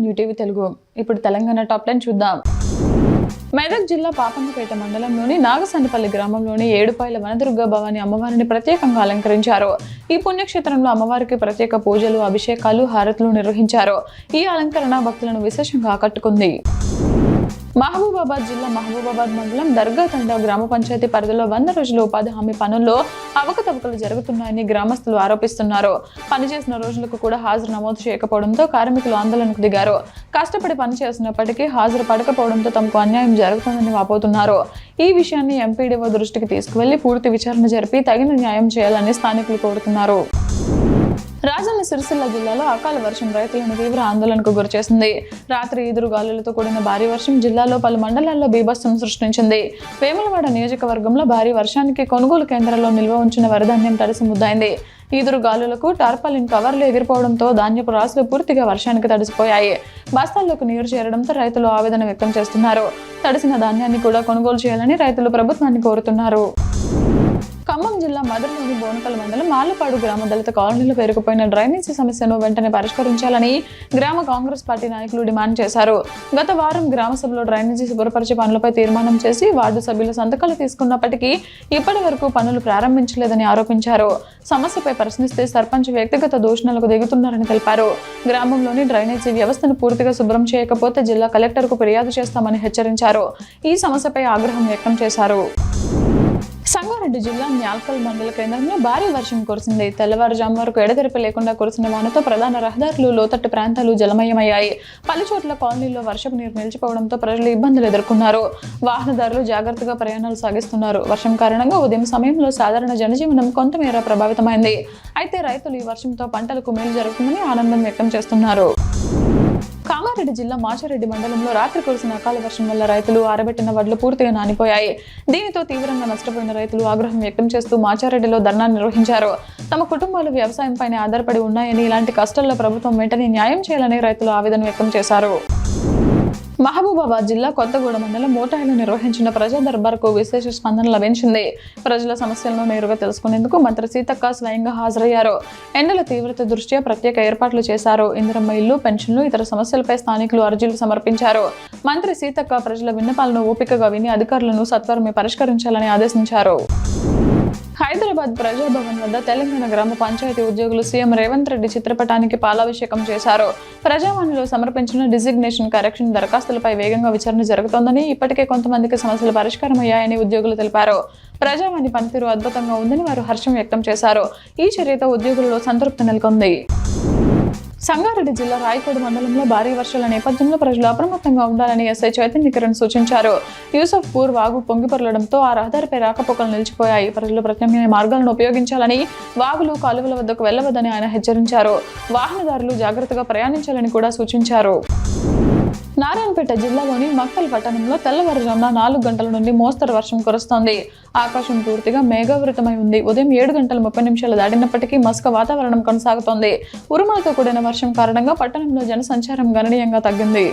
New TV Telugu. ఇప్పుడు Telangana top 10 చూద్దాం. మెదక్ జిల్లా పాపన్నపేట మండలంలోని నాగసన్నపల్లి గ్రామంలోని ఏడుపాయల వనదుర్గ భవాని అమ్మవారిని ప్రత్యేకంగా అలంకరించారు. ఈ పుణ్యక్షేత్రంలో అమ్మవారికి ప్రత్యేక పూజలు, అభిషేకాలు, హారతులు నిర్వహించారు. ఈ అలంకరణ భక్తులను విశేషంగా ఆకట్టుకుంది. మహబూబాబాద్ జిల్లా మహబూబాబాద్ మండలం దర్గా తండా గ్రామ పంచాయతీ పరిధిలో 100 రోజుల ఉపాధి హామీ పనుల్లో అవకతవకలు జరుగుతున్నాయని గ్రామస్తులు ఆరోపిస్తున్నారు. పనిచేసిన రోజులకు కూడా హాజరు నమోదు చేయకపోవడంతో కార్మికులు ఆందోళనకు దిగారు. కష్టపడి పనిచేసినప్పటికీ హాజరు పడకపోవడంతో తమకు అన్యాయం జరుగుతుందని వాపోతున్నారు. ఈ విషయాన్ని ఎంపీడీఓ దృష్టికి తీసుకువెళ్లి పూర్తి విచారణ జరిపి తగిన న్యాయం చేయాలని స్థానికులు కోరుతున్నారు. రాజన్న సిరిసిల్ల జిల్లాలో అకాల వర్షం రైతులను తీవ్ర ఆందోళనకు గురిచేసింది. రాత్రి ఈదురుగాలులతో కూడిన భారీ వర్షం జిల్లాలో పలు మండలాల్లో బీభత్సం సృష్టించింది. వేములవాడ నియోజకవర్గంలో భారీ వర్షానికి కొనుగోలు కేంద్రాల్లో నిల్వ ఉంచిన వరిధాన్యం తడిసి ముద్దైంది. ఈదురుగాలులకు టార్పాలిన్ కవర్లు ఎగిరిపోవడంతో ధాన్యపు రాశులు పూర్తిగా వర్షానికి తడిసిపోయాయి. బస్తాల్లోకి నీరు చేరడంతో రైతులు ఆవేదన వ్యక్తం చేస్తున్నారు. తడిసిన ధాన్యాన్ని కూడా కొనుగోలు చేయాలని రైతులు ప్రభుత్వాన్ని కోరుతున్నారు. ఖమ్మం జిల్లా మదర్లోని బోనకల్ మండలం ఆలపాడు గ్రామ దళిత కాలనీలో పేరుకుపోయిన డ్రైనేజీ సమస్యను వెంటనే పరిష్కరించాలని గ్రామ కాంగ్రెస్ పార్టీ నాయకులు డిమాండ్ చేశారు. గత వారం గ్రామ సభలో డ్రైనేజీ శుభ్రపరిచే పనులపై తీర్మానం చేసి వార్డు సభ్యులు సంతకాలు తీసుకున్నప్పటికీ ఇప్పటి వరకు పనులు ప్రారంభించలేదని ఆరోపించారు. సమస్యపై ప్రశ్నిస్తే సర్పంచ్ వ్యక్తిగత దూషణలకు దిగుతున్నారని తెలిపారు. గ్రామంలోని డ్రైనేజీ వ్యవస్థను పూర్తిగా శుభ్రం చేయకపోతే జిల్లా కలెక్టర్కు ఫిర్యాదు చేస్తామని హెచ్చరించారు. ఈ సమస్యపై ఆగ్రహం వ్యక్తం చేశారు. సంగారెడ్డి జిల్లా న్యాల్కల్ మండల కేంద్రంలో భారీ వర్షం కురిసింది. తెల్లవారుజాము వరకు ఎడతెరిపి లేకుండా కురిసిన వానతో ప్రధాన రహదారులు, లోతట్టు ప్రాంతాలు జలమయమయ్యాయి. పలుచోట్ల కాలనీల్లో వర్షపు నీరు నిలిచిపోవడంతో ప్రజలు ఇబ్బందులు ఎదుర్కొన్నారు. వాహనదారులు జాగ్రత్తగా ప్రయాణాలు సాగిస్తున్నారు. వర్షం కారణంగా ఉదయం సమయంలో సాధారణ జనజీవనం కొంతమేర ప్రభావితమైంది. అయితే రైతులు ఈ వర్షంతో పంటలకు మేలు జరుగుతుందని ఆనందం వ్యక్తం చేస్తున్నారు. కామారెడ్డి జిల్లా మాచారెడ్డి మండలంలో రాత్రి కురిసిన అకాల వర్షం వల్ల రైతులు ఆరబెట్టిన వడ్లు పూర్తిగా నానిపోయాయి. దీనితో తీవ్రంగా నష్టపోయిన రైతులు ఆగ్రహం వ్యక్తం చేస్తూ మాచారెడ్డిలో ధర్నా నిర్వహించారు. తమ కుటుంబాలు వ్యవసాయంపైనే ఆధారపడి ఉన్నాయని, ఇలాంటి కష్టాల్లో ప్రభుత్వం వెంటనే న్యాయం చేయాలని రైతులు ఆవేదన వ్యక్తం చేశారు. మహబూబాబాద్ జిల్లా కొత్తగూడ మండలం మోటాయిలో నిర్వహించిన ప్రజా దర్బార్కు విశేష స్పందన లభించింది. ప్రజల సమస్యలను నేరుగా తెలుసుకునేందుకు మంత్రి సీతక్క స్వయంగా హాజరయ్యారు. ఎండల తీవ్రత దృష్ట్యా ప్రత్యేక ఏర్పాట్లు చేశారు. ఇందిరమ్మ ఇల్లు, పెన్షన్లు, ఇతర సమస్యలపై స్థానికులు అర్జీలు సమర్పించారు. మంత్రి సీతక్క ప్రజల విన్నపాలను ఓపికగా విని అధికారులను సత్వరమే పరిష్కరించాలని ఆదేశించారు. హైదరాబాద్ ప్రజాభవన్ వద్ద తెలంగాణ గ్రామ పంచాయతీ ఉద్యోగులు సీఎం రేవంత్ రెడ్డి చిత్రపటానికి పాలాభిషేకం చేశారు. ప్రజావాణిలో సమర్పించిన డిజిగ్నేషన్ కరెక్షన్ దరఖాస్తులపై వేగంగా విచారణ జరుగుతోందని, ఇప్పటికే కొంతమందికి సమస్యలు పరిష్కారమయ్యాయని ఉద్యోగులు తెలిపారు. ప్రజావాణి పనితీరు అద్భుతంగా ఉందని వారు హర్షం వ్యక్తం చేశారు. ఈ చర్యతో ఉద్యోగులలో సంతృప్తి నెలకొంది. సంగారెడ్డి జిల్లా రాయకోడు మండలంలో భారీ వర్షాల నేపథ్యంలో ప్రజలు అప్రమత్తంగా ఉండాలని ఎస్ఐ చైతన్య కిరణ్ సూచించారు. యూసఫ్పూర్ వాగు పొంగిపొరలడంతో ఆ రహదారిపై రాకపోకలు నిలిచిపోయాయి. ప్రజలు ప్రత్యామ్నాయ మార్గాలను ఉపయోగించాలని, వాగులు, కాలువల వద్దకు వెళ్లవద్దని ఆయన హెచ్చరించారు. వాహనదారులు జాగ్రత్తగా ప్రయాణించాలని కూడా సూచించారు. నారాయణపేట జిల్లాలోని మక్తల్ పట్టణంలో తెల్లవారుజామున 4 గంటల నుండి మోస్తరు వర్షం కురుస్తోంది. ఆకాశం పూర్తిగా మేఘావృతమై ఉంది. ఉదయం 7:30 దాటినప్పటికీ మసక వాతావరణం కొనసాగుతోంది. ఉరుములతో కూడిన వర్షం కారణంగా పట్టణంలో జనసంచారం గణనీయంగా తగ్గింది.